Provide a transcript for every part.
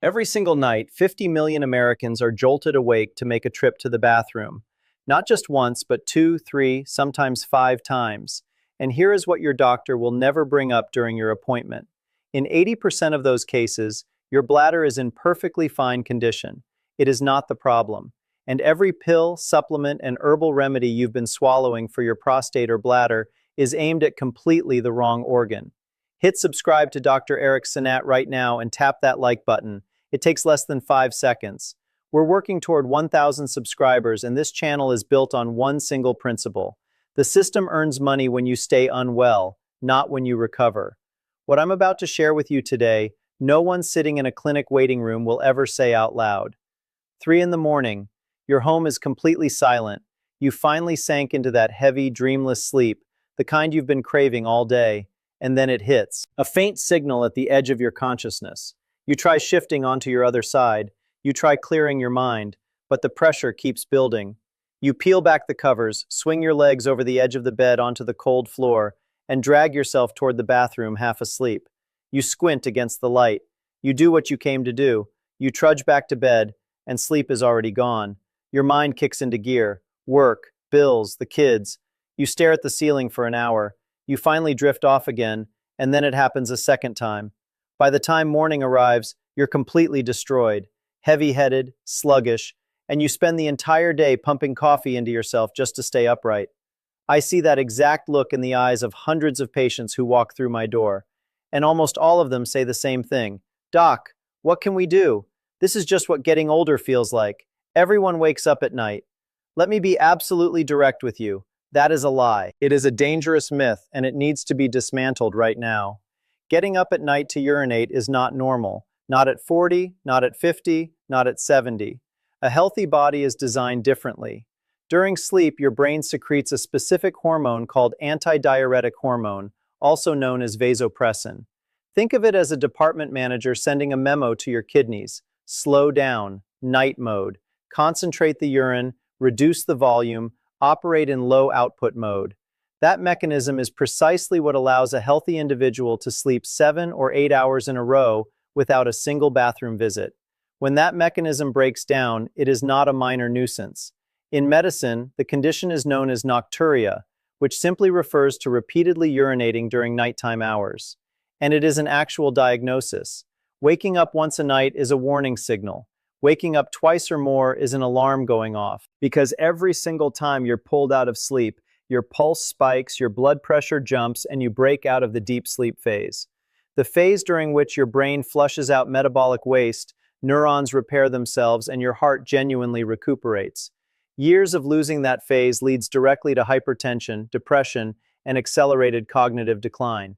Every single night, 50 million Americans are jolted awake to make a trip to the bathroom. Not just once, but two, three, sometimes five times. And here is what your doctor will never bring up during your appointment. In 80% of those cases, your bladder is in perfectly fine condition. It is not the problem. And every pill, supplement, and herbal remedy you've been swallowing for your prostate or bladder is aimed at completely the wrong organ. Hit subscribe to Dr. Eric Sinat right now and tap that like button. It takes less than 5 seconds. We're working toward 1,000 subscribers, and this channel is built on one single principle. The system earns money when you stay unwell, not when you recover. What I'm about to share with you today, no one sitting in a clinic waiting room will ever say out loud. 3 in the morning, your home is completely silent. You finally sank into that heavy, dreamless sleep, the kind you've been craving all day, and then it hits. A faint signal at the edge of your consciousness. You try shifting onto your other side. You try clearing your mind, but the pressure keeps building. You peel back the covers, swing your legs over the edge of the bed onto the cold floor, and drag yourself toward the bathroom half asleep. You squint against the light. You do what you came to do. You trudge back to bed, and sleep is already gone. Your mind kicks into gear. Work, bills, the kids. You stare at the ceiling for an hour. You finally drift off again, and then it happens a second time. By the time morning arrives, you're completely destroyed, heavy-headed, sluggish, and you spend the entire day pumping coffee into yourself just to stay upright. I see that exact look in the eyes of hundreds of patients who walk through my door, and almost all of them say the same thing. Doc, what can we do? This is just what getting older feels like. Everyone wakes up at night. Let me be absolutely direct with you. That is a lie. It is a dangerous myth, and it needs to be dismantled right now. Getting up at night to urinate is not normal. Not at 40, not at 50, not at 70. A healthy body is designed differently. During sleep, your brain secretes a specific hormone called antidiuretic hormone, also known as vasopressin. Think of it as a department manager sending a memo to your kidneys. Slow down, night mode. Concentrate the urine, reduce the volume, operate in low output mode. That mechanism is precisely what allows a healthy individual to sleep 7 or 8 hours in a row without a single bathroom visit. When that mechanism breaks down, it is not a minor nuisance. In medicine, the condition is known as nocturia, which simply refers to repeatedly urinating during nighttime hours. And it is an actual diagnosis. Waking up once a night is a warning signal. Waking up twice or more is an alarm going off, because every single time you're pulled out of sleep, your pulse spikes, your blood pressure jumps, and you break out of the deep sleep phase. The phase during which your brain flushes out metabolic waste, neurons repair themselves, and your heart genuinely recuperates. Years of losing that phase leads directly to hypertension, depression, and accelerated cognitive decline.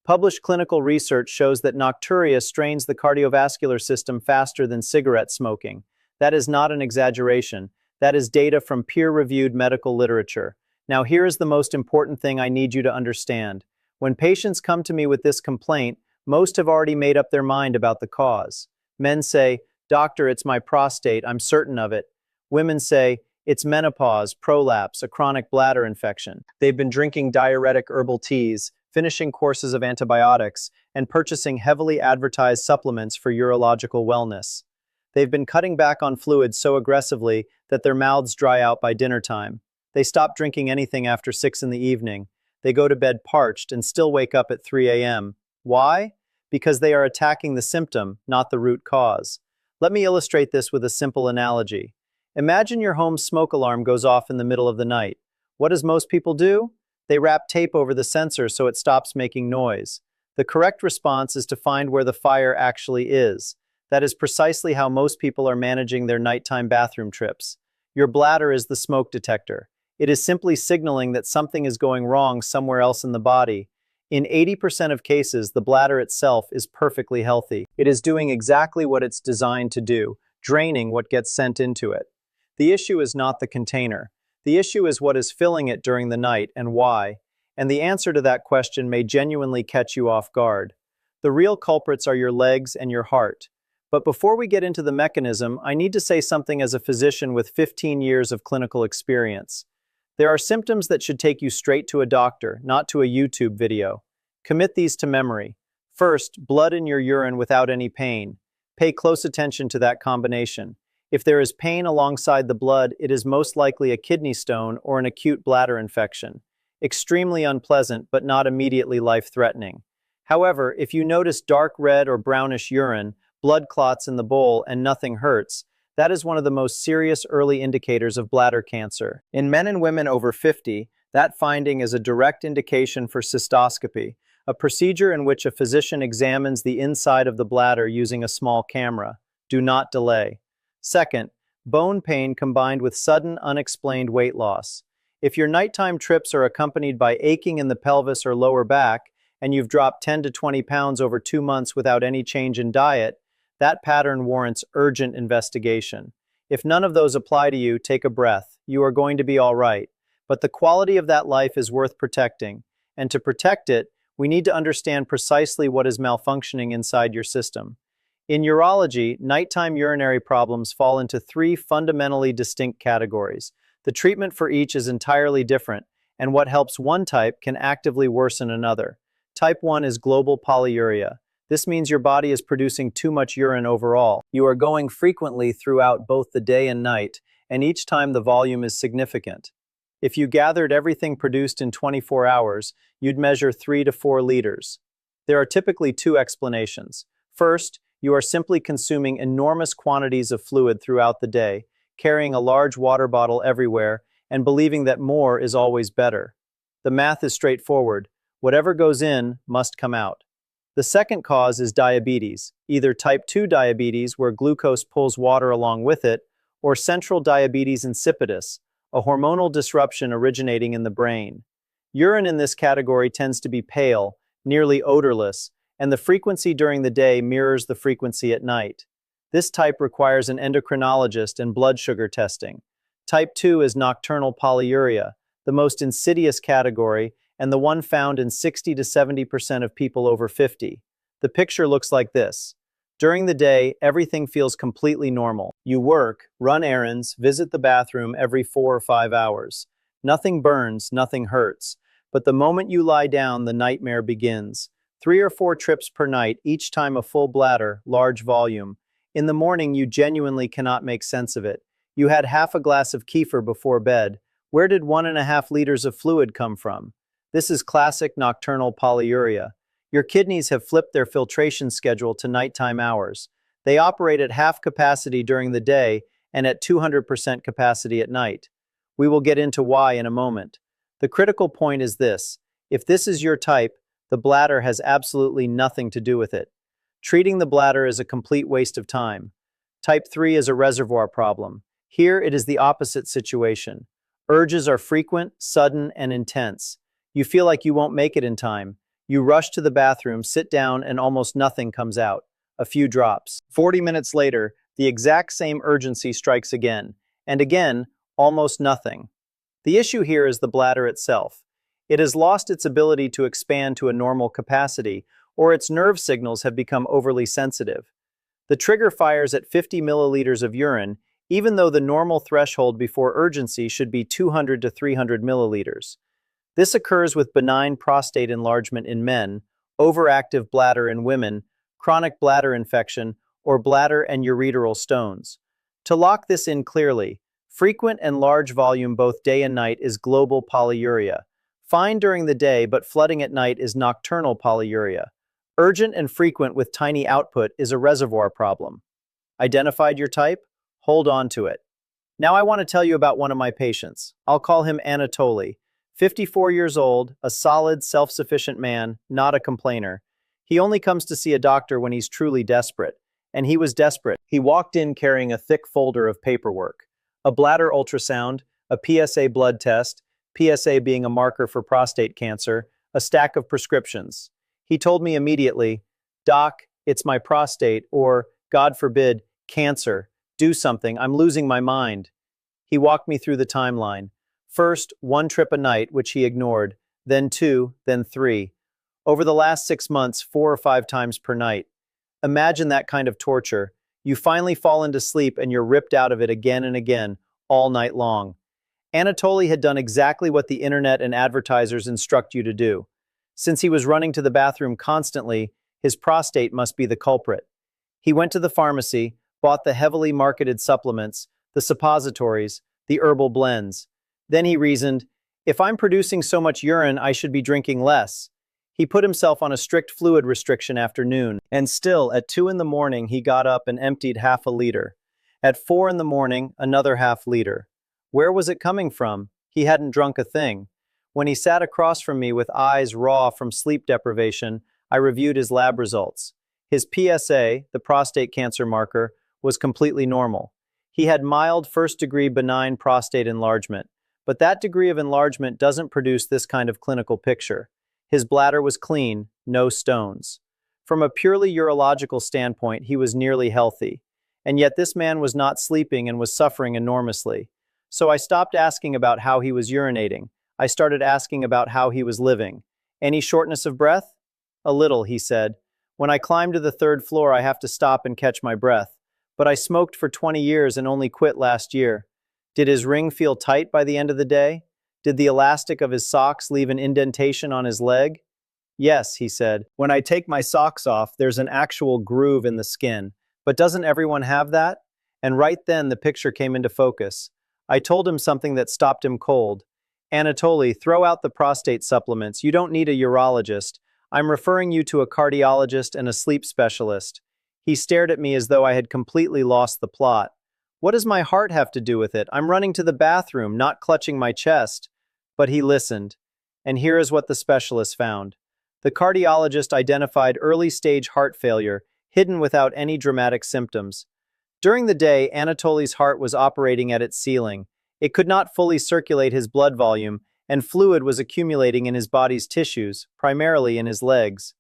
Published clinical research shows that nocturia strains the cardiovascular system faster than cigarette smoking. That is not an exaggeration. That is data from peer-reviewed medical literature. Now, here is the most important thing I need you to understand. When patients come to me with this complaint, most have already made up their mind about the cause. Men say, "Doctor, it's my prostate, I'm certain of it." Women say, "It's menopause, prolapse, a chronic bladder infection." They've been drinking diuretic herbal teas, finishing courses of antibiotics, and purchasing heavily advertised supplements for urological wellness. They've been cutting back on fluids so aggressively that their mouths dry out by dinner time. They stop drinking anything after 6 in the evening. They go to bed parched and still wake up at 3 a.m. Why? Because they are attacking the symptom, not the root cause. Let me illustrate this with a simple analogy. Imagine your home's smoke alarm goes off in the middle of the night. What does most people do? They wrap tape over the sensor so it stops making noise. The correct response is to find where the fire actually is. That is precisely how most people are managing their nighttime bathroom trips. Your bladder is the smoke detector. It is simply signaling that something is going wrong somewhere else in the body. In 80% of cases, the bladder itself is perfectly healthy. It is doing exactly what it's designed to do, draining what gets sent into it. The issue is not the container. The issue is what is filling it during the night and why. And the answer to that question may genuinely catch you off guard. The real culprits are your legs and your heart. But before we get into the mechanism, I need to say something as a physician with 15 years of clinical experience. There are symptoms that should take you straight to a doctor, not to a YouTube video. Commit these to memory. First, blood in your urine without any pain. Pay close attention to that combination. If there is pain alongside the blood, it is most likely a kidney stone or an acute bladder infection. Extremely unpleasant, but not immediately life-threatening. However, if you notice dark red or brownish urine, blood clots in the bowl, and nothing hurts, that is one of the most serious early indicators of bladder cancer. In men and women over 50, that finding is a direct indication for cystoscopy, a procedure in which a physician examines the inside of the bladder using a small camera. Do not delay. Second, bone pain combined with sudden, unexplained weight loss. If your nighttime trips are accompanied by aching in the pelvis or lower back, and you've dropped 10 to 20 pounds over 2 months without any change in diet, that pattern warrants urgent investigation. If none of those apply to you, take a breath. You are going to be all right. But the quality of that life is worth protecting. And to protect it, we need to understand precisely what is malfunctioning inside your system. In urology, nighttime urinary problems fall into 3 fundamentally distinct categories. The treatment for each is entirely different, and what helps one type can actively worsen another. Type 1 is global polyuria. This means your body is producing too much urine overall. You are going frequently throughout both the day and night, and each time the volume is significant. If you gathered everything produced in 24 hours, you'd measure 3 to 4 liters. There are typically 2 explanations. First, you are simply consuming enormous quantities of fluid throughout the day, carrying a large water bottle everywhere, and believing that more is always better. The math is straightforward. Whatever goes in must come out. The second cause is diabetes, either type 2 diabetes, where glucose pulls water along with it, or central diabetes insipidus, a hormonal disruption originating in the brain. Urine in this category tends to be pale, nearly odorless, and the frequency during the day mirrors the frequency at night. This type requires an endocrinologist and blood sugar testing. Type 2 is nocturnal polyuria, the most insidious category, and the one found in 60 to 70% of people over 50. The picture looks like this. During the day, everything feels completely normal. You work, run errands, visit the bathroom every 4 or 5 hours. Nothing burns, nothing hurts. But the moment you lie down, the nightmare begins. 3 or 4 trips per night, each time a full bladder, large volume. In the morning, you genuinely cannot make sense of it. You had half a glass of kefir before bed. Where did 1.5 liters of fluid come from? This is classic nocturnal polyuria. Your kidneys have flipped their filtration schedule to nighttime hours. They operate at half capacity during the day and at 200% capacity at night. We will get into why in a moment. The critical point is this. If this is your type, the bladder has absolutely nothing to do with it. Treating the bladder is a complete waste of time. Type 3 is a reservoir problem. Here it is the opposite situation. Urges are frequent, sudden, and intense. You feel like you won't make it in time. You rush to the bathroom, sit down, and almost nothing comes out. A few drops. 40 minutes later, the exact same urgency strikes again. And again, almost nothing. The issue here is the bladder itself. It has lost its ability to expand to a normal capacity, or its nerve signals have become overly sensitive. The trigger fires at 50 milliliters of urine, even though the normal threshold before urgency should be 200 to 300 milliliters. This occurs with benign prostate enlargement in men, overactive bladder in women, chronic bladder infection, or bladder and ureteral stones. To lock this in clearly, frequent and large volume both day and night is global polyuria. Fine during the day but flooding at night is nocturnal polyuria. Urgent and frequent with tiny output is a reservoir problem. Identified your type? Hold on to it. Now I want to tell you about one of my patients. I'll call him Anatoly. 54 years old, a solid, self-sufficient man, not a complainer. He only comes to see a doctor when he's truly desperate. And he was desperate. He walked in carrying a thick folder of paperwork. A bladder ultrasound, a PSA blood test, PSA being a marker for prostate cancer, a stack of prescriptions. He told me immediately, "Doc, it's my prostate," or, God forbid, "cancer. Do something, I'm losing my mind." He walked me through the timeline. First, 1 trip a night, which he ignored, then 2, then 3. Over the last 6 months, 4 or 5 times per night. Imagine that kind of torture. You finally fall into sleep and you're ripped out of it again and again, all night long. Anatoly had done exactly what the internet and advertisers instruct you to do. Since he was running to the bathroom constantly, his prostate must be the culprit. He went to the pharmacy, bought the heavily marketed supplements, the suppositories, the herbal blends. Then he reasoned, if I'm producing so much urine, I should be drinking less. He put himself on a strict fluid restriction after noon, and still, at 2 in the morning, he got up and emptied half a liter. At 4 in the morning, another half liter. Where was it coming from? He hadn't drunk a thing. When he sat across from me with eyes raw from sleep deprivation, I reviewed his lab results. His PSA, the prostate cancer marker, was completely normal. He had mild first-degree benign prostate enlargement, but that degree of enlargement doesn't produce this kind of clinical picture. His bladder was clean, no stones. From a purely urological standpoint, he was nearly healthy. And yet this man was not sleeping and was suffering enormously. So I stopped asking about how he was urinating. I started asking about how he was living. Any shortness of breath? A little, he said. When I climb to the 3rd floor, I have to stop and catch my breath. But I smoked for 20 years and only quit last year. Did his ring feel tight by the end of the day? Did the elastic of his socks leave an indentation on his leg? Yes, he said. When I take my socks off, there's an actual groove in the skin. But doesn't everyone have that? And right then the picture came into focus. I told him something that stopped him cold. Anatoly, throw out the prostate supplements. You don't need a urologist. I'm referring you to a cardiologist and a sleep specialist. He stared at me as though I had completely lost the plot. What does my heart have to do with it? I'm running to the bathroom, not clutching my chest. But he listened. And here is what the specialist found. The cardiologist identified early-stage heart failure, hidden without any dramatic symptoms. During the day, Anatoly's heart was operating at its ceiling. It could not fully circulate his blood volume, and fluid was accumulating in his body's tissues, primarily in his legs.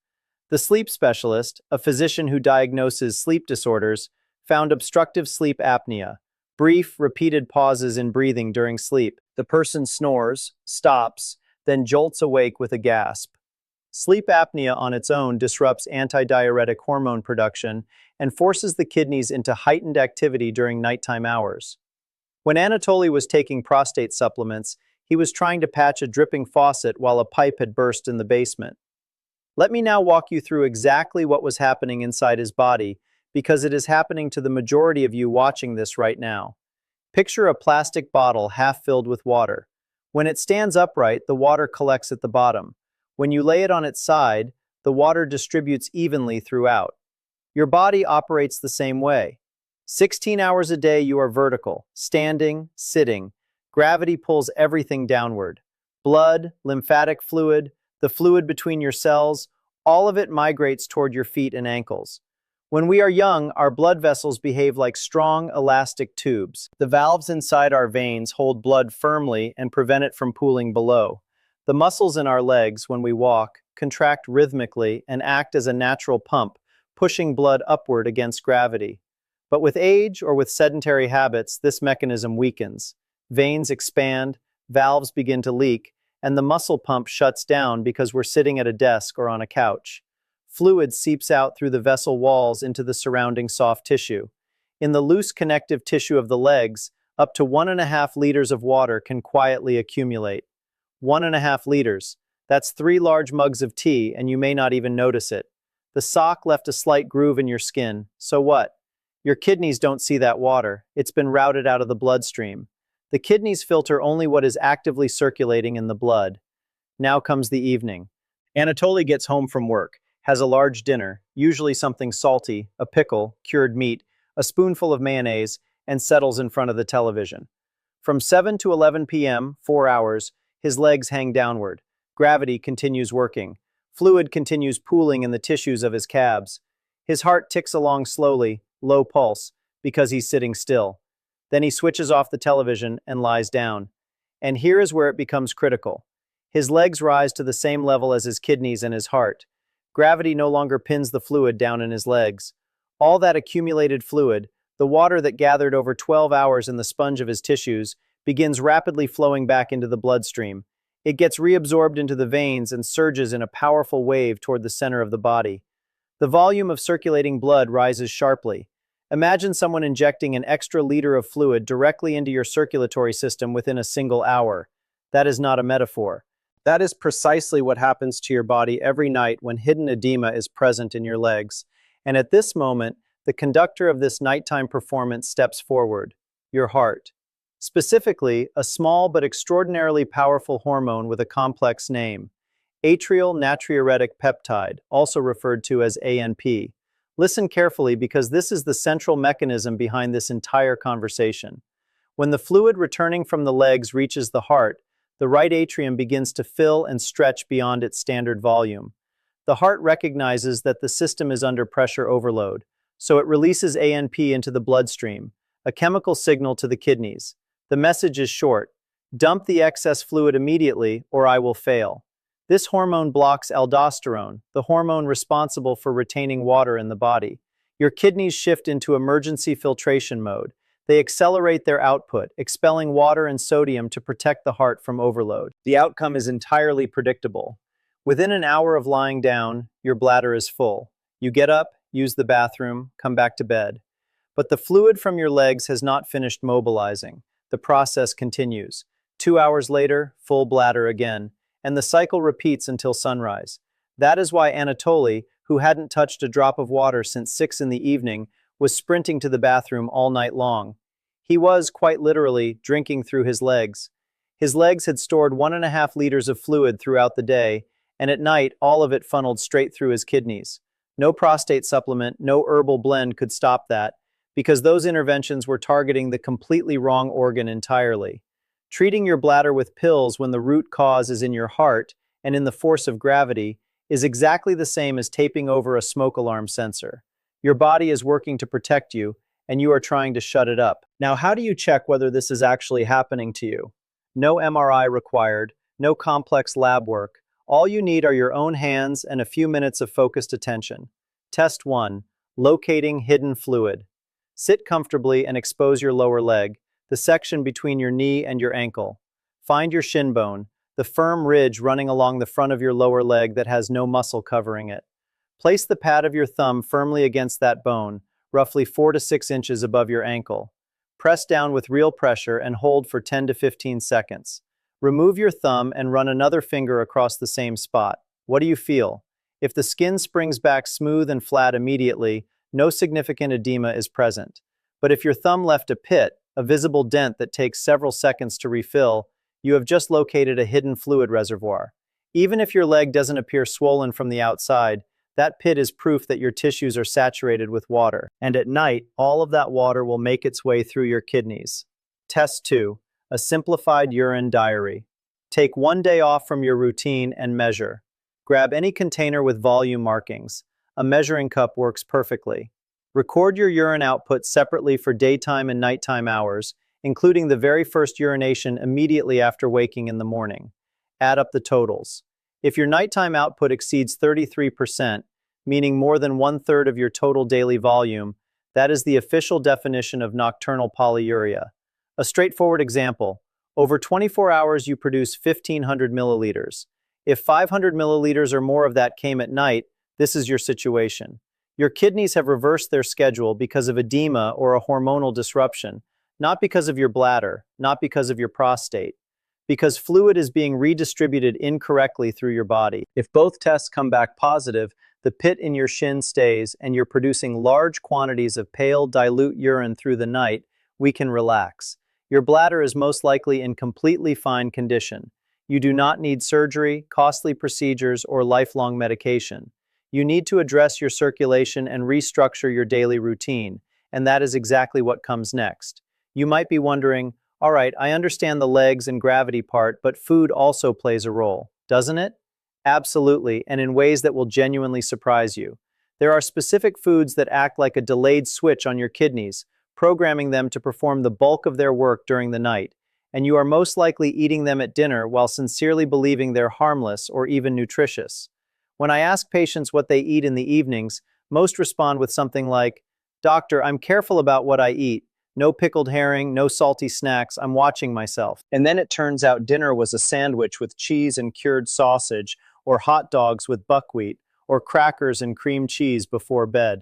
The sleep specialist, a physician who diagnoses sleep disorders, found obstructive sleep apnea, brief, repeated pauses in breathing during sleep. The person snores, stops, then jolts awake with a gasp. Sleep apnea on its own disrupts antidiuretic hormone production and forces the kidneys into heightened activity during nighttime hours. When Anatoly was taking prostate supplements, he was trying to patch a dripping faucet while a pipe had burst in the basement. Let me now walk you through exactly what was happening inside his body, because it is happening to the majority of you watching this right now. Picture a plastic bottle half filled with water. When it stands upright, the water collects at the bottom. When you lay it on its side, the water distributes evenly throughout. Your body operates the same way. 16 hours a day you are vertical, standing, sitting. Gravity pulls everything downward. Blood, lymphatic fluid, the fluid between your cells, all of it migrates toward your feet and ankles. When we are young, our blood vessels behave like strong, elastic tubes. The valves inside our veins hold blood firmly and prevent it from pooling below. The muscles in our legs, when we walk, contract rhythmically and act as a natural pump, pushing blood upward against gravity. But with age or with sedentary habits, this mechanism weakens. Veins expand, valves begin to leak, and the muscle pump shuts down because we're sitting at a desk or on a couch. Fluid seeps out through the vessel walls into the surrounding soft tissue. In the loose connective tissue of the legs, up to 1.5 liters of water can quietly accumulate. 1.5 liters. That's 3 large mugs of tea, and you may not even notice it. The sock left a slight groove in your skin. So what? Your kidneys don't see that water. It's been routed out of the bloodstream. The kidneys filter only what is actively circulating in the blood. Now comes the evening. Anatoly gets home from work, has a large dinner, usually something salty, a pickle, cured meat, a spoonful of mayonnaise, and settles in front of the television. From 7 to 11 p.m., 4 hours, his legs hang downward. Gravity continues working. Fluid continues pooling in the tissues of his calves. His heart ticks along slowly, low pulse, because he's sitting still. Then he switches off the television and lies down. And here is where it becomes critical. His legs rise to the same level as his kidneys and his heart. Gravity no longer pins the fluid down in his legs. All that accumulated fluid, the water that gathered over 12 hours in the sponge of his tissues, begins rapidly flowing back into the bloodstream. It gets reabsorbed into the veins and surges in a powerful wave toward the center of the body. The volume of circulating blood rises sharply. Imagine someone injecting an extra liter of fluid directly into your circulatory system within a single hour. That is not a metaphor. That is precisely what happens to your body every night when hidden edema is present in your legs. And at this moment, the conductor of this nighttime performance steps forward, your heart. Specifically, a small but extraordinarily powerful hormone with a complex name, atrial natriuretic peptide, also referred to as ANP. Listen carefully because this is the central mechanism behind this entire conversation. When the fluid returning from the legs reaches the heart, the right atrium begins to fill and stretch beyond its standard volume. The heart recognizes that the system is under pressure overload, so it releases ANP into the bloodstream, a chemical signal to the kidneys. The message is short: dump the excess fluid immediately or I will fail. This hormone blocks aldosterone, the hormone responsible for retaining water in the body. Your kidneys shift into emergency filtration mode. They accelerate their output, expelling water and sodium to protect the heart from overload. The outcome is entirely predictable. Within an hour of lying down, your bladder is full. You get up, use the bathroom, come back to bed. But the fluid from your legs has not finished mobilizing. The process continues. 2 hours later, full bladder again, and the cycle repeats until sunrise. That is why Anatoly, who hadn't touched a drop of water since 6 in the evening, was sprinting to the bathroom all night long. He was, quite literally, drinking through his legs. His legs had stored 1.5 liters of fluid throughout the day, and at night, all of it funneled straight through his kidneys. No prostate supplement, no herbal blend could stop that, because those interventions were targeting the completely wrong organ entirely. Treating your bladder with pills when the root cause is in your heart and in the force of gravity is exactly the same as taping over a smoke alarm sensor. Your body is working to protect you, and you are trying to shut it up. Now, how do you check whether this is actually happening to you? No MRI required, no complex lab work. All you need are your own hands and a few minutes of focused attention. Test 1. Locating hidden fluid. Sit comfortably and expose your lower leg, the section between your knee and your ankle. Find your shin bone, the firm ridge running along the front of your lower leg that has no muscle covering it. Place the pad of your thumb firmly against that bone, roughly 4 to 6 inches above your ankle. Press down with real pressure and hold for 10 to 15 seconds. Remove your thumb and run another finger across the same spot. What do you feel? If the skin springs back smooth and flat immediately, no significant edema is present. But if your thumb left a pit, a visible dent that takes several seconds to refill, you have just located a hidden fluid reservoir. Even if your leg doesn't appear swollen from the outside, that pit is proof that your tissues are saturated with water. And at night, all of that water will make its way through your kidneys. Test 2. A simplified urine diary. Take 1 day off from your routine and measure. Grab any container with volume markings. A measuring cup works perfectly. Record your urine output separately for daytime and nighttime hours, including the very first urination immediately after waking in the morning. Add up the totals. If your nighttime output exceeds 33%, meaning more than 1/3 of your total daily volume, that is the official definition of nocturnal polyuria. A straightforward example: over 24 hours you produce 1,500 milliliters. If 500 milliliters or more of that came at night, this is your situation. Your kidneys have reversed their schedule because of edema or a hormonal disruption, not because of your bladder, not because of your prostate, because fluid is being redistributed incorrectly through your body. If both tests come back positive, the pit in your shin stays and you're producing large quantities of pale, dilute urine through the night, we can relax. Your bladder is most likely in completely fine condition. You do not need surgery, costly procedures, or lifelong medication. You need to address your circulation and restructure your daily routine, and that is exactly what comes next. You might be wondering, all right, I understand the legs and gravity part, but food also plays a role, doesn't it? Absolutely, and in ways that will genuinely surprise you. There are specific foods that act like a delayed switch on your kidneys, programming them to perform the bulk of their work during the night, and you are most likely eating them at dinner while sincerely believing they're harmless or even nutritious. When I ask patients what they eat in the evenings, most respond with something like, "Doctor, I'm careful about what I eat. No pickled herring, no salty snacks, I'm watching myself." And then it turns out dinner was a sandwich with cheese and cured sausage, or hot dogs with buckwheat, or crackers and cream cheese before bed.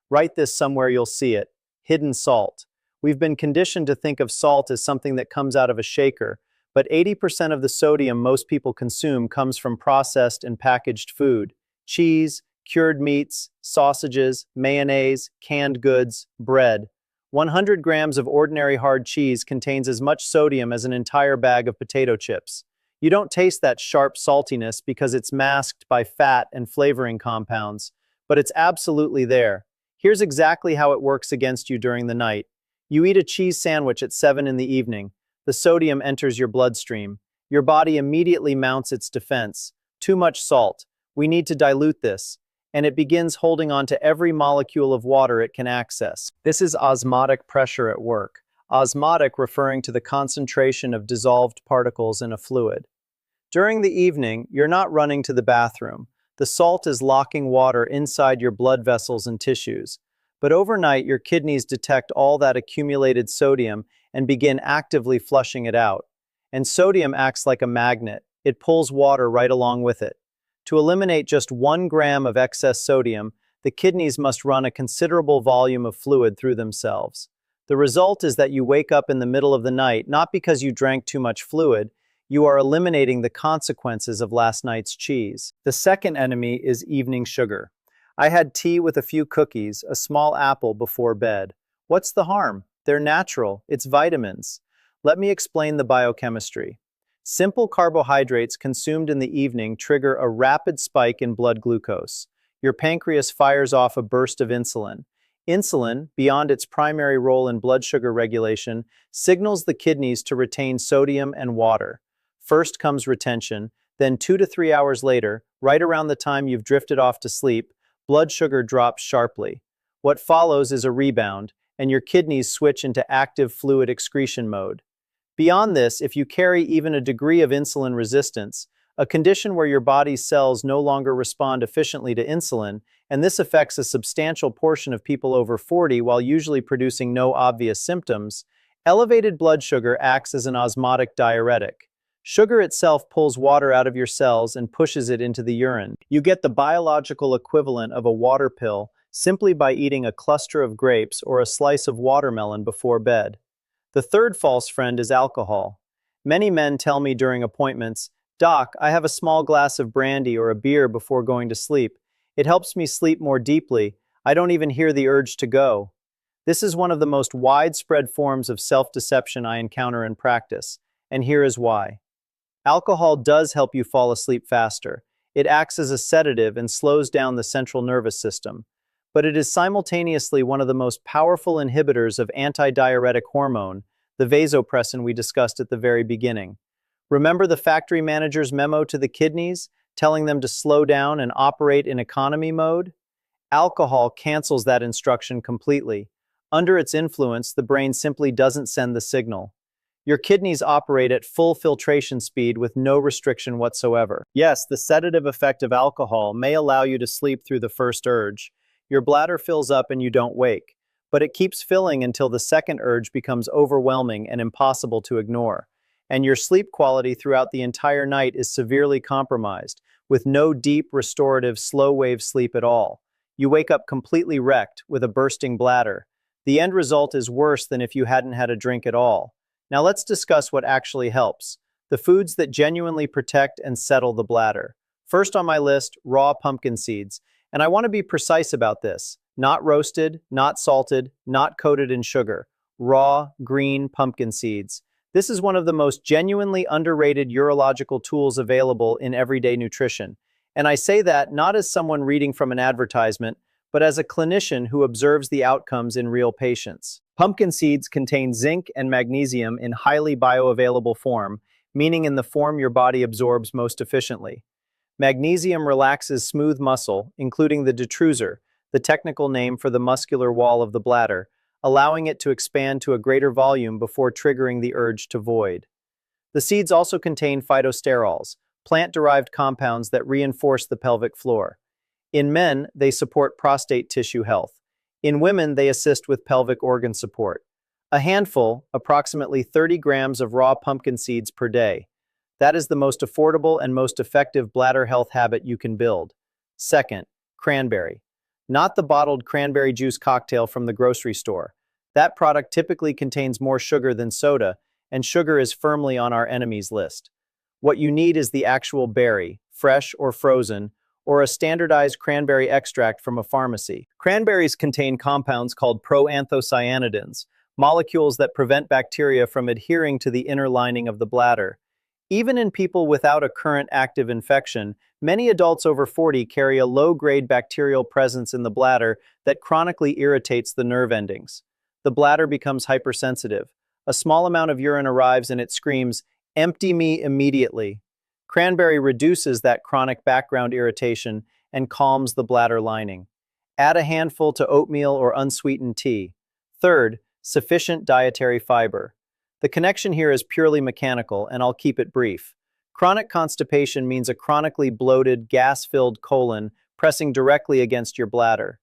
Write this somewhere, you'll see it. Hidden salt. We've been conditioned to think of salt as something that comes out of a shaker, but 80% of the sodium most people consume comes from processed and packaged food. Cheese, cured meats, sausages, mayonnaise, canned goods, bread. 100 grams of ordinary hard cheese contains as much sodium as an entire bag of potato chips. You don't taste that sharp saltiness because it's masked by fat and flavoring compounds, but it's absolutely there. Here's exactly how it works against you during the night. You eat a cheese sandwich at 7 in the evening. The sodium enters your bloodstream. Your body immediately mounts its defense. Too much salt. We need to dilute this. And it begins holding on to every molecule of water it can access. This is osmotic pressure at work. Osmotic referring to the concentration of dissolved particles in a fluid. During the evening, you're not running to the bathroom. The salt is locking water inside your blood vessels and tissues. But overnight, your kidneys detect all that accumulated sodium and begin actively flushing it out. And sodium acts like a magnet. It pulls water right along with it. To eliminate just 1 gram of excess sodium, the kidneys must run a considerable volume of fluid through themselves. The result is that you wake up in the middle of the night not because you drank too much fluid, you are eliminating the consequences of last night's cheese. The second enemy is evening sugar. I had tea with a few cookies, a small apple before bed. What's the harm? They're natural. It's vitamins. Let me explain the biochemistry. Simple carbohydrates consumed in the evening trigger a rapid spike in blood glucose. Your pancreas fires off a burst of insulin. Insulin, beyond its primary role in blood sugar regulation, signals the kidneys to retain sodium and water. First comes retention, then 2 to 3 hours later, right around the time you've drifted off to sleep, blood sugar drops sharply. What follows is a rebound, and your kidneys switch into active fluid excretion mode. Beyond this, if you carry even a degree of insulin resistance, a condition where your body's cells no longer respond efficiently to insulin, and this affects a substantial portion of people over 40 while usually producing no obvious symptoms, elevated blood sugar acts as an osmotic diuretic. Sugar itself pulls water out of your cells and pushes it into the urine. You get the biological equivalent of a water pill simply by eating a cluster of grapes or a slice of watermelon before bed. The third false friend is alcohol. Many men tell me during appointments, "Doc, I have a small glass of brandy or a beer before going to sleep. It helps me sleep more deeply. I don't even hear the urge to go." This is one of the most widespread forms of self-deception I encounter in practice, and here is why. Alcohol does help you fall asleep faster. It acts as a sedative and slows down the central nervous system. But it is simultaneously one of the most powerful inhibitors of antidiuretic hormone, the vasopressin we discussed at the very beginning. Remember the factory manager's memo to the kidneys, telling them to slow down and operate in economy mode? Alcohol cancels that instruction completely. Under its influence, the brain simply doesn't send the signal. Your kidneys operate at full filtration speed with no restriction whatsoever. Yes, the sedative effect of alcohol may allow you to sleep through the first urge. Your bladder fills up and you don't wake, but it keeps filling until the second urge becomes overwhelming and impossible to ignore. And your sleep quality throughout the entire night is severely compromised, with no deep, restorative, slow-wave sleep at all. You wake up completely wrecked, with a bursting bladder. The end result is worse than if you hadn't had a drink at all. Now let's discuss what actually helps. The foods that genuinely protect and settle the bladder. First on my list, raw pumpkin seeds. And I want to be precise about this. Not roasted, not salted, not coated in sugar. Raw, green pumpkin seeds. This is one of the most genuinely underrated urological tools available in everyday nutrition. And I say that not as someone reading from an advertisement, but as a clinician who observes the outcomes in real patients. Pumpkin seeds contain zinc and magnesium in highly bioavailable form, meaning in the form your body absorbs most efficiently. Magnesium relaxes smooth muscle, including the detrusor, the technical name for the muscular wall of the bladder, allowing it to expand to a greater volume before triggering the urge to void. The seeds also contain phytosterols, plant-derived compounds that reinforce the pelvic floor. In men, they support prostate tissue health. In women, they assist with pelvic organ support. A handful, approximately 30 grams of raw pumpkin seeds per day. That is the most affordable and most effective bladder health habit you can build. Second, cranberry. Not the bottled cranberry juice cocktail from the grocery store. That product typically contains more sugar than soda, and sugar is firmly on our enemies list. What you need is the actual berry, fresh or frozen, or a standardized cranberry extract from a pharmacy. Cranberries contain compounds called proanthocyanidins, molecules that prevent bacteria from adhering to the inner lining of the bladder. Even in people without a current active infection, many adults over 40 carry a low-grade bacterial presence in the bladder that chronically irritates the nerve endings. The bladder becomes hypersensitive. A small amount of urine arrives and it screams, "Empty me immediately." Cranberry reduces that chronic background irritation and calms the bladder lining. Add a handful to oatmeal or unsweetened tea. Third, sufficient dietary fiber. The connection here is purely mechanical, and I'll keep it brief. Chronic constipation means a chronically bloated, gas-filled colon pressing directly against your bladder.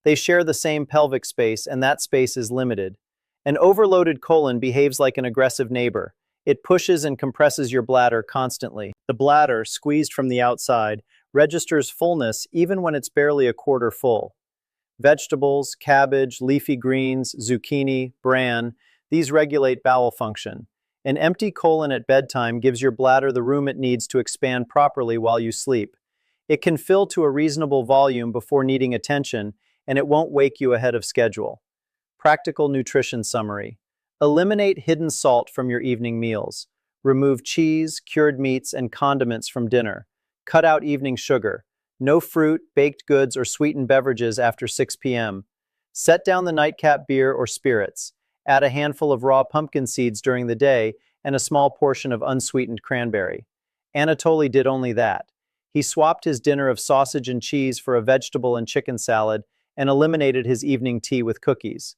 They share the same pelvic space, and that space is limited. An overloaded colon behaves like an aggressive neighbor. It pushes and compresses your bladder constantly. The bladder, squeezed from the outside, registers fullness even when it's barely a quarter full. Vegetables, cabbage, leafy greens, zucchini, bran, these regulate bowel function. An empty colon at bedtime gives your bladder the room it needs to expand properly while you sleep. It can fill to a reasonable volume before needing attention, and it won't wake you ahead of schedule. Practical nutrition summary. Eliminate hidden salt from your evening meals. Remove cheese, cured meats, and condiments from dinner. Cut out evening sugar. No fruit, baked goods, or sweetened beverages after 6 p.m. Set down the nightcap beer or spirits. Add a handful of raw pumpkin seeds during the day and a small portion of unsweetened cranberry. Anatoly did only that. He swapped his dinner of sausage and cheese for a vegetable and chicken salad and eliminated his evening tea with cookies.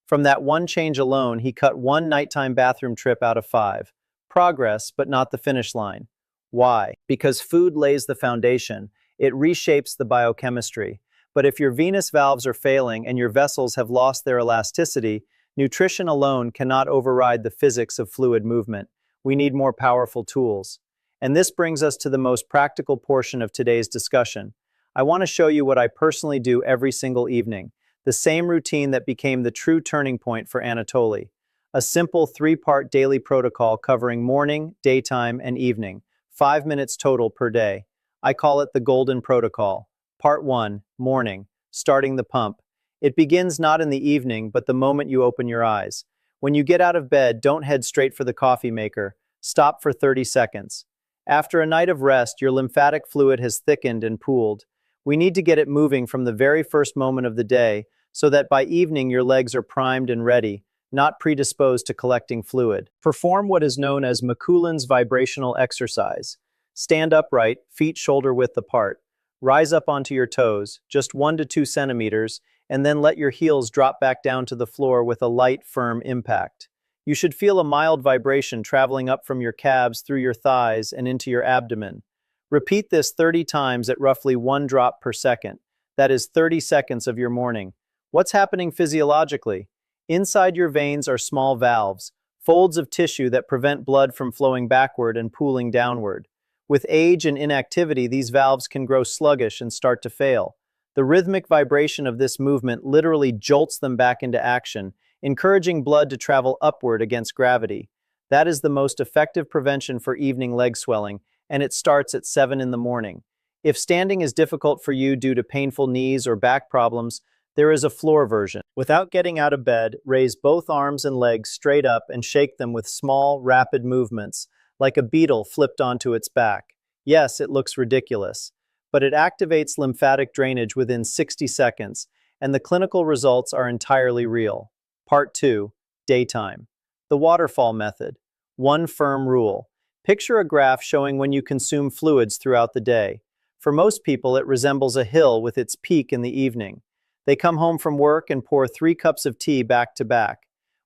From that one change alone, he cut one nighttime bathroom trip out of 5. Progress, but not the finish line. Why? Because food lays the foundation. It reshapes the biochemistry. But if your venous valves are failing and your vessels have lost their elasticity, nutrition alone cannot override the physics of fluid movement. We need more powerful tools. And this brings us to the most practical portion of today's discussion. I want to show you what I personally do every single evening, the same routine that became the true turning point for Anatoly. A simple 3-part daily protocol covering morning, daytime, and evening, 5 minutes total per day. I call it the Golden Protocol. Part 1, morning, starting the pump. It begins not in the evening, but the moment you open your eyes. When you get out of bed, don't head straight for the coffee maker. Stop for 30 seconds. After a night of rest, your lymphatic fluid has thickened and pooled. We need to get it moving from the very first moment of the day, so that by evening your legs are primed and ready, not predisposed to collecting fluid. Perform what is known as McCullen's vibrational exercise. Stand upright, feet shoulder-width apart. Rise up onto your toes, just 1 to 2 centimeters, and then let your heels drop back down to the floor with a light, firm impact. You should feel a mild vibration traveling up from your calves through your thighs and into your abdomen. Repeat this 30 times at roughly 1 drop per second. That is 30 seconds of your morning. What's happening physiologically? Inside your veins are small valves, folds of tissue that prevent blood from flowing backward and pooling downward. With age and inactivity, these valves can grow sluggish and start to fail. The rhythmic vibration of this movement literally jolts them back into action, encouraging blood to travel upward against gravity. That is the most effective prevention for evening leg swelling, and it starts at 7 in the morning. If standing is difficult for you due to painful knees or back problems, there is a floor version. Without getting out of bed, raise both arms and legs straight up and shake them with small, rapid movements, like a beetle flipped onto its back. Yes, it looks ridiculous, but it activates lymphatic drainage within 60 seconds, and the clinical results are entirely real. Part 2, daytime. The waterfall method. One firm rule. Picture a graph showing when you consume fluids throughout the day. For most people, it resembles a hill with its peak in the evening. They come home from work and pour 3 cups of tea back to back.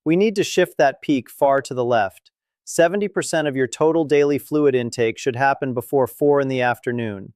We need to shift that peak far to the left. 70% of your total daily fluid intake should happen before 4 in the afternoon.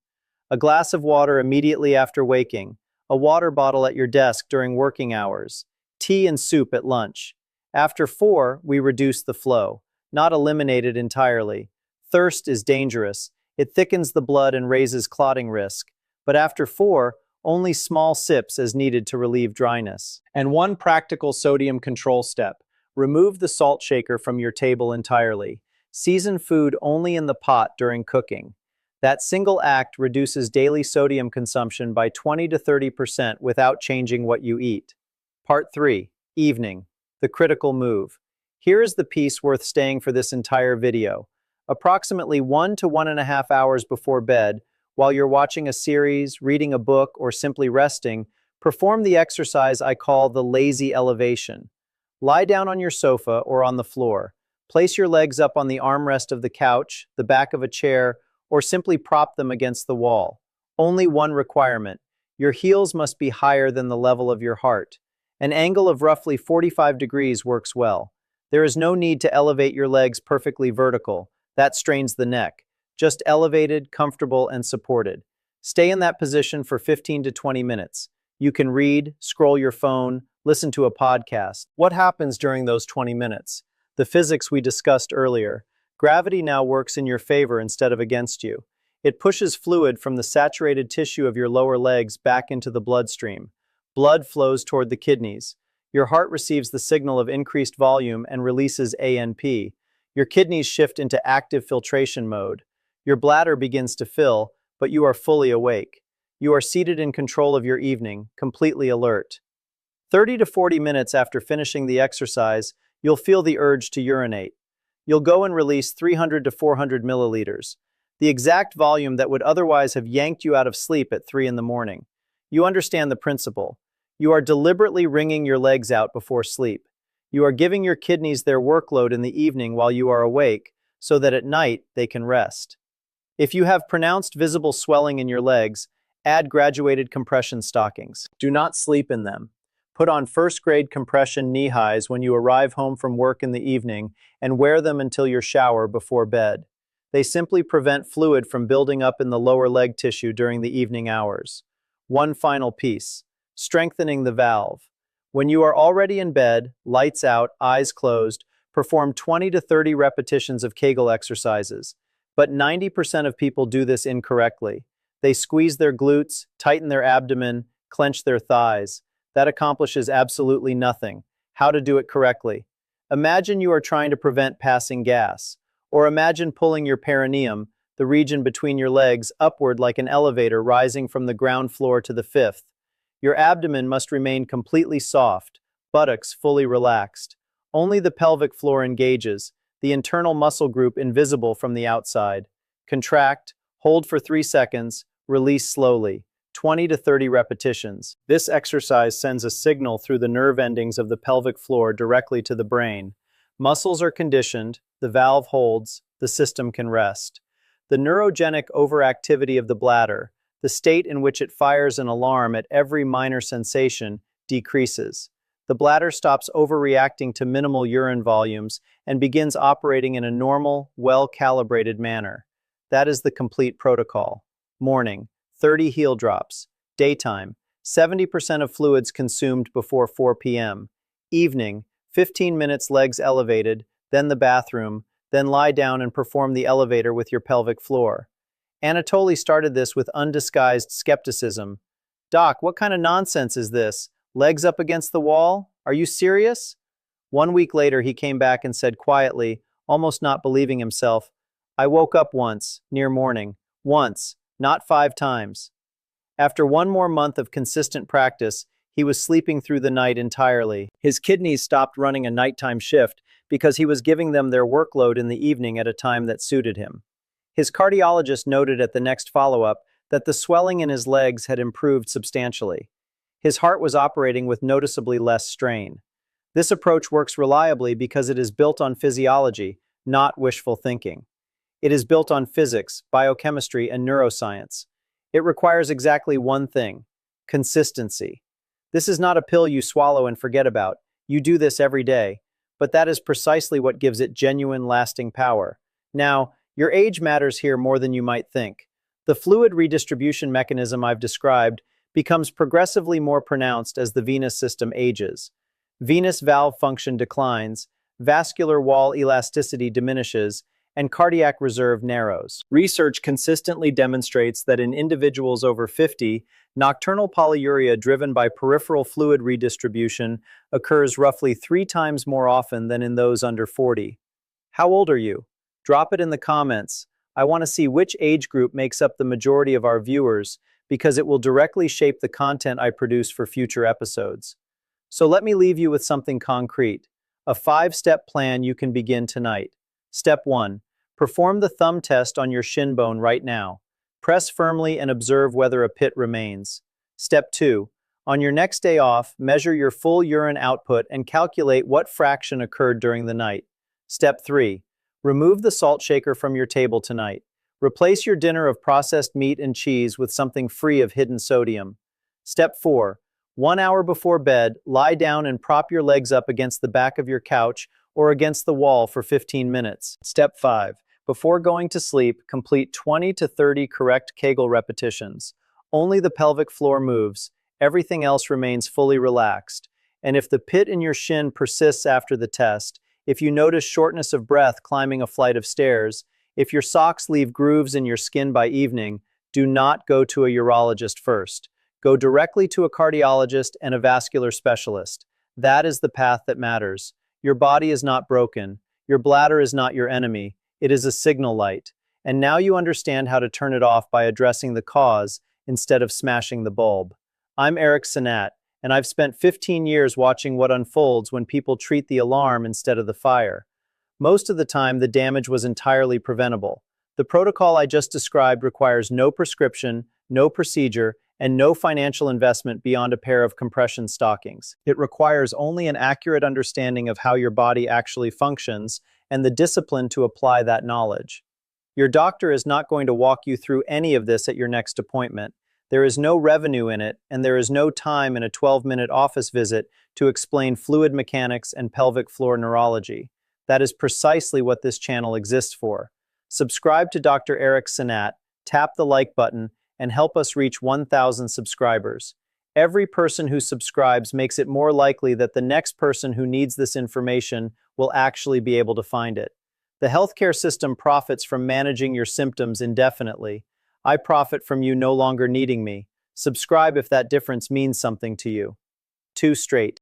A glass of water immediately after waking. A water bottle at your desk during working hours. Tea and soup at lunch. After 4, we reduce the flow, not eliminate it entirely. Thirst is dangerous. It thickens the blood and raises clotting risk. But after 4, only small sips as needed to relieve dryness. And one practical sodium control step. Remove the salt shaker from your table entirely. Season food only in the pot during cooking. That single act reduces daily sodium consumption by 20 to 30% without changing what you eat. Part 3. Evening. The critical move. Here is the piece worth staying for this entire video. Approximately 1 to 1.5 hours before bed, while you're watching a series, reading a book, or simply resting, perform the exercise I call the lazy elevation. Lie down on your sofa or on the floor. Place your legs up on the armrest of the couch, the back of a chair, or simply prop them against the wall. Only one requirement. Your heels must be higher than the level of your heart. An angle of roughly 45 degrees works well. There is no need to elevate your legs perfectly vertical. That strains the neck. Just elevated, comfortable, and supported. Stay in that position for 15 to 20 minutes. You can read, scroll your phone, listen to a podcast. What happens during those 20 minutes? The physics we discussed earlier. Gravity now works in your favor instead of against you. It pushes fluid from the saturated tissue of your lower legs back into the bloodstream. Blood flows toward the kidneys. Your heart receives the signal of increased volume and releases ANP. Your kidneys shift into active filtration mode. Your bladder begins to fill, but you are fully awake. You are seated in control of your evening, completely alert. 30 to 40 minutes after finishing the exercise, you'll feel the urge to urinate. You'll go and release 300 to 400 milliliters, the exact volume that would otherwise have yanked you out of sleep at 3 in the morning. You understand the principle. You are deliberately wringing your legs out before sleep. You are giving your kidneys their workload in the evening while you are awake, so that at night they can rest. If you have pronounced visible swelling in your legs, add graduated compression stockings. Do not sleep in them. Put on first-grade compression knee highs when you arrive home from work in the evening and wear them until your shower before bed. They simply prevent fluid from building up in the lower leg tissue during the evening hours. One final piece. Strengthening the valve. When you are already in bed, lights out, eyes closed, perform 20 to 30 repetitions of Kegel exercises. But 90% of people do this incorrectly. They squeeze their glutes, tighten their abdomen, clench their thighs. That accomplishes absolutely nothing. How to do it correctly. Imagine you are trying to prevent passing gas. Or imagine pulling your perineum, the region between your legs, upward like an elevator rising from the ground floor to the fifth. Your abdomen must remain completely soft, buttocks fully relaxed. Only the pelvic floor engages, the internal muscle group invisible from the outside. Contract, hold for 3 seconds, release slowly. 20 to 30 repetitions. This exercise sends a signal through the nerve endings of the pelvic floor directly to the brain. Muscles are conditioned, the valve holds, the system can rest. The neurogenic overactivity of the bladder, the state in which it fires an alarm at every minor sensation, decreases. The bladder stops overreacting to minimal urine volumes and begins operating in a normal, well-calibrated manner. That is the complete protocol. Morning. 30 heel drops. Daytime, 70% of fluids consumed before 4 p.m. Evening, 15 minutes legs elevated, then the bathroom, then lie down and perform the elevator with your pelvic floor. Anatoly started this with undisguised skepticism. "Doc, what kind of nonsense is this? Legs up against the wall? Are you serious?" 1 week later, he came back and said quietly, almost not believing himself, "I woke up once, near morning. Once. Not 5 times." After 1 more month of consistent practice, he was sleeping through the night entirely. His kidneys stopped running a nighttime shift because he was giving them their workload in the evening at a time that suited him. His cardiologist noted at the next follow-up that the swelling in his legs had improved substantially. His heart was operating with noticeably less strain. This approach works reliably because it is built on physiology, not wishful thinking. It is built on physics, biochemistry, and neuroscience. It requires exactly one thing: consistency. This is not a pill you swallow and forget about. You do this every day. But that is precisely what gives it genuine, lasting power. Now, your age matters here more than you might think. The fluid redistribution mechanism I've described becomes progressively more pronounced as the venous system ages. Venous valve function declines, vascular wall elasticity diminishes, and cardiac reserve narrows. Research consistently demonstrates that in individuals over 50, nocturnal polyuria driven by peripheral fluid redistribution occurs roughly 3 times more often than in those under 40. How old are you? Drop it in the comments. I want to see which age group makes up the majority of our viewers because it will directly shape the content I produce for future episodes. So let me leave you with something concrete, a 5-step plan you can begin tonight. Step 1. Perform the thumb test on your shin bone right now. Press firmly and observe whether a pit remains. Step 2. On your next day off, measure your full urine output and calculate what fraction occurred during the night. Step 3. Remove the salt shaker from your table tonight. Replace your dinner of processed meat and cheese with something free of hidden sodium. Step 4. 1 hour before bed, lie down and prop your legs up against the back of your couch or against the wall for 15 minutes. Step 5. Before going to sleep, complete 20 to 30 correct Kegel repetitions. Only the pelvic floor moves. Everything else remains fully relaxed. And if the pit in your shin persists after the test, if you notice shortness of breath climbing a flight of stairs, if your socks leave grooves in your skin by evening, do not go to a urologist first. Go directly to a cardiologist and a vascular specialist. That is the path that matters. Your body is not broken. Your bladder is not your enemy. It is a signal light. And now you understand how to turn it off by addressing the cause instead of smashing the bulb. I'm Eric Sinat, and I've spent 15 years watching what unfolds when people treat the alarm instead of the fire. Most of the time, the damage was entirely preventable. The protocol I just described requires no prescription, no procedure, and no financial investment beyond a pair of compression stockings. It requires only an accurate understanding of how your body actually functions and the discipline to apply that knowledge. Your doctor is not going to walk you through any of this at your next appointment. There is no revenue in it, and there is no time in a 12-minute office visit to explain fluid mechanics and pelvic floor neurology. That is precisely what this channel exists for. Subscribe to Dr. Eric Sinat, tap the like button, and help us reach 1,000 subscribers. Every person who subscribes makes it more likely that the next person who needs this information will actually be able to find it. The healthcare system profits from managing your symptoms indefinitely. I profit from you no longer needing me. Subscribe if that difference means something to you. 2 straight.